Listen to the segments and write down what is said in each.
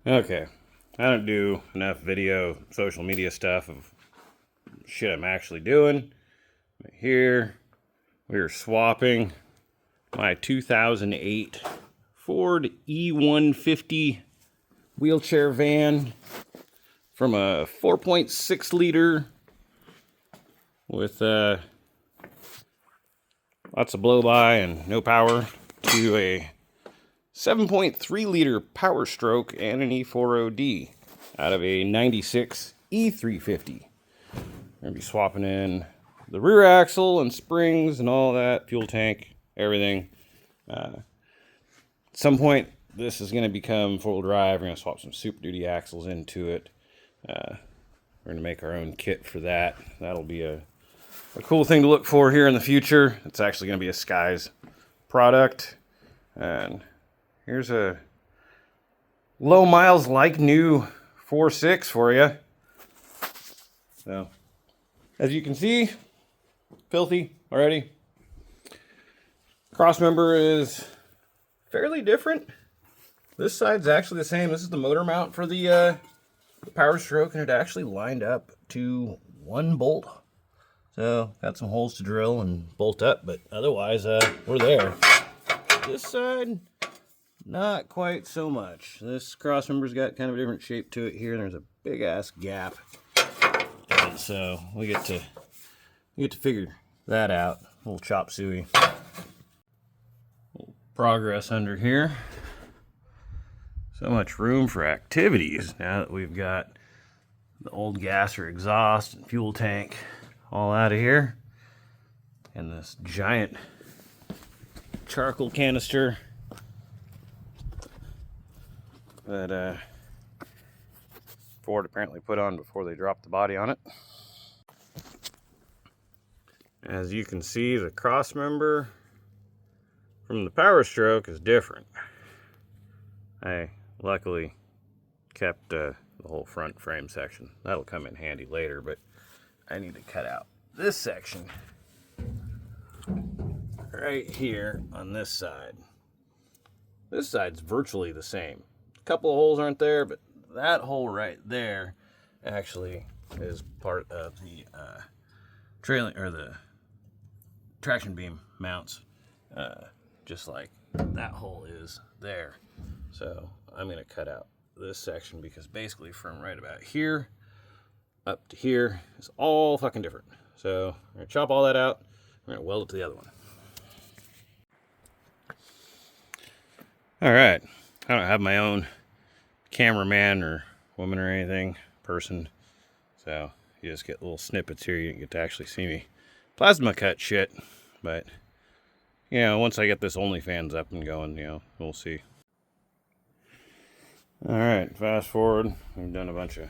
Okay, I don't do enough video, social media stuff of shit I'm actually doing. But here, we are swapping my 2008 Ford E150 wheelchair van from a 4.6 liter with lots of blow-by and no power to a 7.3 liter Powerstroke and an E40D out of a 96 E350. We're going to be swapping in the rear axle and springs and all that, fuel tank, everything. At some point, this is going to become four-wheel drive. We're going to swap some Super Duty axles into it. We're going to make our own kit for that. That'll be a cool thing to look for here in the future. It's actually going to be a Skies product. And here's a low miles like new 4.6 for you. So, as you can see, filthy already. Cross member is fairly different. This side's actually the same. This is the motor mount for the Powerstroke, and it actually lined up to one bolt. So, got some holes to drill and bolt up, but otherwise, we're there. This side, not quite so much. This cross member's got kind of a different shape to it here. There's a big ass gap, and so we get to figure that out. A little chop suey. Little progress under here. So much room for activities now that we've got the old gasser exhaust and fuel tank all out of here, and this giant charcoal canister that Ford apparently put on before they dropped the body on it. As you can see, the cross member from the Powerstroke is different. I luckily kept the whole front frame section. That'll come in handy later, but I need to cut out this section right here on this side. This side's virtually the same. A couple of holes aren't there, but that hole right there actually is part of the trailing or the traction beam mounts, just like that hole is there. So I'm going to cut out this section because basically from right about here up to here is all fucking different. So I'm going to chop all that out. I'm going to weld it to the other one. All right. I don't have my own cameraman or woman or anything, person. So you just get little snippets here. You don't get to actually see me plasma cut shit. But, you know, once I get this OnlyFans up and going, you know, we'll see. All right, fast forward. We've done a bunch of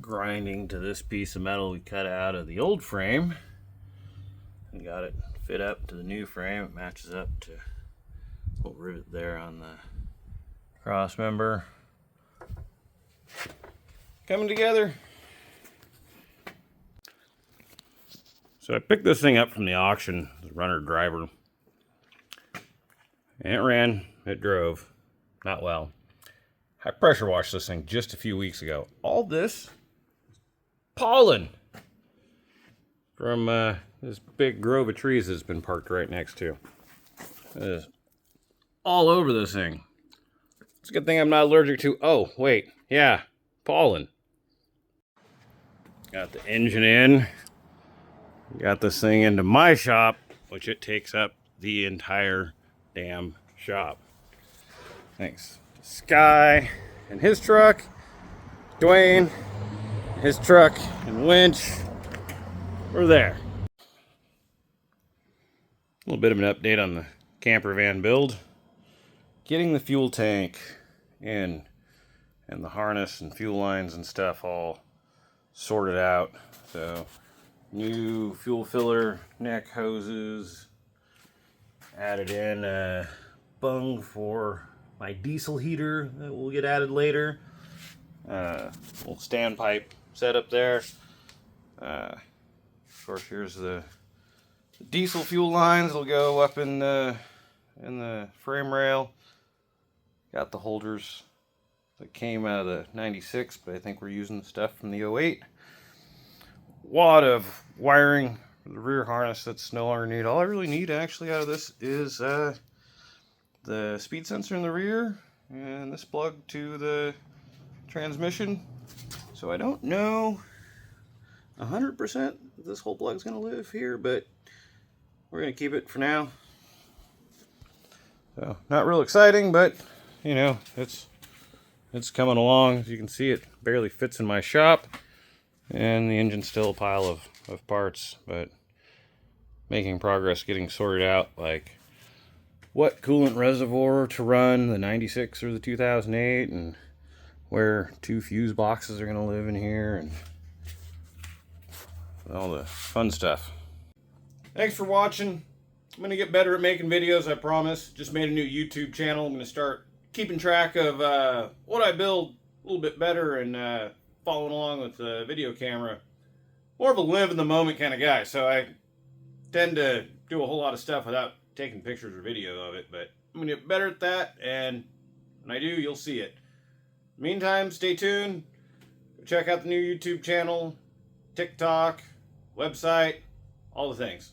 grinding to this piece of metal we cut out of the old frame and got it fit up to the new frame. It matches up to what rivet there on the cross member. Coming together. So I picked this thing up from the auction, the runner driver, and it ran, it drove, not well. I pressure washed this thing just a few weeks ago. All this pollen from this big grove of trees that's been parked right next to. It is all over this thing. It's a good thing I'm not allergic to, oh, wait, yeah, pollen. Got the engine in. Got this thing into my shop, which it takes up the entire damn shop. Thanks to Sky and his truck, Dwayne, his truck and winch. We're there. A little bit of an update on the camper van build. Getting the fuel tank in and the harness and fuel lines and stuff all sorted out. So new fuel filler neck hoses, added in a bung for my diesel heater that will get added later. Little standpipe set up there. Of course, here's the diesel fuel lines. It'll go up in the frame rail. Got the holders that came out of the 96, but I think we're using the stuff from the 08. Wad of wiring for the rear harness that's no longer needed. All I really need actually out of this is the speed sensor in the rear and this plug to the transmission. So I don't know 100% this whole plug's going to live here, but we're going to keep it for now. So not real exciting, but you know, it's coming along. As you can see, it barely fits in my shop, and the engine's still a pile of parts, but making progress getting sorted out, like what coolant reservoir to run, the 96 or the 2008, and where 2 fuse boxes are going to live in here, and all the fun stuff. Thanks for watching. I'm going to get better at making videos, I promise. Just made a new YouTube channel. I'm going to start keeping track of what I build a little bit better and following along with the video camera. More of a live in the moment kind of guy, so I tend to do a whole lot of stuff without taking pictures or video of it, but I'm going to get better at that, and when I do, you'll see it. Meantime, stay tuned. Check out the new YouTube channel, TikTok, website, all the things.